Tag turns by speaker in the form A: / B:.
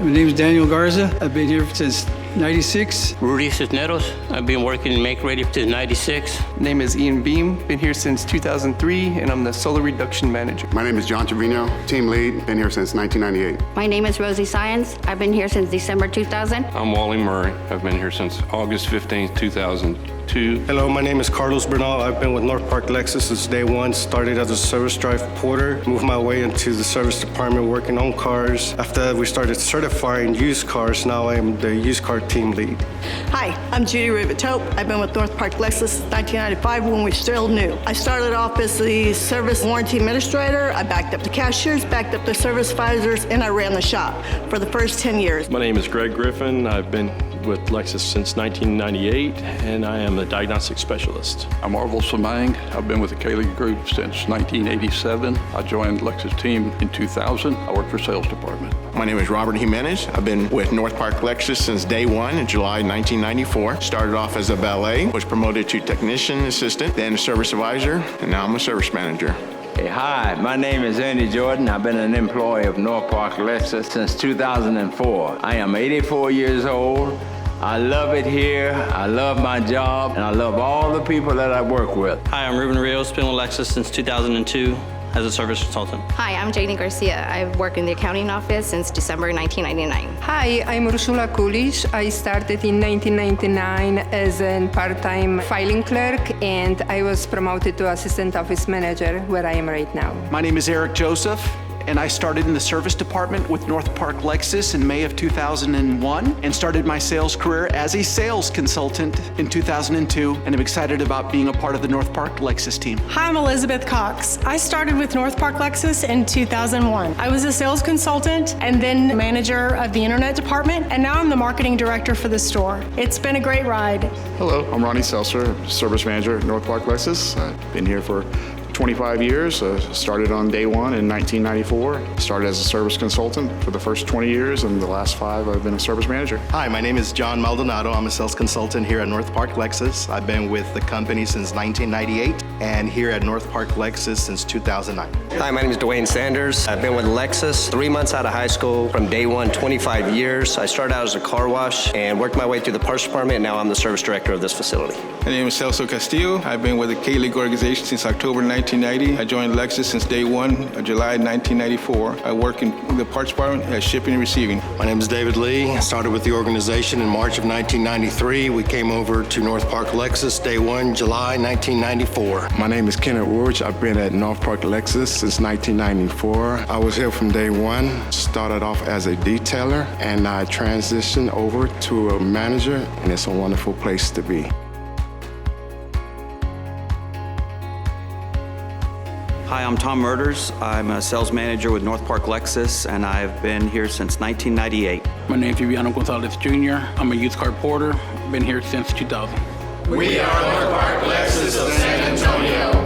A: My name is Daniel Garza. I've been here since 96.
B: Rudy CISNEROS. I've been working in Make Ready since 96.
C: Name is Ian Beam. Been here since 2003, and I'm the solar reduction manager.
D: My name is John TREVINO, team lead. Been here since 1998.
E: My name is Rosie Science. I've been here since December 2000.
F: I'm Wally Murray. I've been here since August 15th, 2002.
G: Hello, my name is Carlos BERNAL. I've been with North Park Lexus since day one. Started as a service drive porter, moved my way into the service department working on cars. After that, we started certifying used cars. Now I am the used car team lead.
H: Hi, I'm Judy RIVET TOPE. I've been with North Park Lexus since 1995 when we still new. I started off as the service warranty administrator. I backed up the cashiers, backed up the service advisors, and I ran the shop for the first 10 years.
I: My name is GRIFFIN. I've been with Lexus since 1998, and I am a diagnostic specialist.
J: I'm SIMMANG. I've been with the KULISZ Group since 1987. I joined Lexus team in 2000. I work for sales department.
K: My name is Robert Jimenez. I've been with North Park Lexus since day one in July 1994. Started off as a valet, was promoted to technician assistant, then a service advisor, and now I'm a service manager.
L: Hey, hi, my name is Ernie Jordan. I've been an employee of North Park Lexus since 2004. I am 84 years old. I love it here, I love my job, and I love all the people that I work with.
B: Hi, I'm RUBEN. Been with Lexus since 2002 as a service consultant.
M: Hi, I'm JANIE GARCIA. I've worked in the accounting office since December 1999.
N: Hi, I'm URSZULA KULISZ. I started in 1999 as a part-time filing clerk, and I was promoted to assistant office manager, where I am right now.
O: My name is ERIK and I started in the service department with North Park Lexus in May of 2001 and started my sales career as a sales consultant in 2002, and I'm excited about being a part of the North Park Lexus team.
P: Hi, I'm Elizabeth Cox. I started with North Park Lexus in 2001. I was a sales consultant and then manager of the internet department, and now I'm the marketing director for the store. It's been a great ride.
Q: Hello, I'm RONNIE, SELSOR, service manager at North Park Lexus. I've been here for 25 years, started on day one in 1994. Started as a service consultant for the first 20 years, and the last 5 I've been a service manager.
R: Hi, my name is John Maldonado. I'm a sales consultant here at North Park Lexus. I've been with the company since 1998 and here at North Park Lexus since 2009.
S: Hi, my name is DEWAYNE Sanders. I've been with Lexus 3 months out of high school from day one, 25 years. I started out as a car wash and worked my way through the parts department, and now I'm the service director of this facility.
T: My name is CELSO Castillo. I've been with the KULISZ organization since October 1990. I joined Lexus since day one, July 1994. I work in the parts department as shipping and receiving.
D: My name is David Lee. I started with the organization in March of 1993. We came over to North Park Lexus day one, July 1994.
G: My name is KENNETH. I've been at North Park Lexus since 1994. I was here from day one. Started off as a detailer, and I transitioned over to a manager, and it's a wonderful place to be.
B: Hi, I'm Tom Murders. I'm a sales manager with North Park Lexus, and I've been here since 1998.
S: My name is Viviano Gonzalez Jr. I'm a used car porter. Been here since 2000.
P: We are North Park Lexus of San Antonio.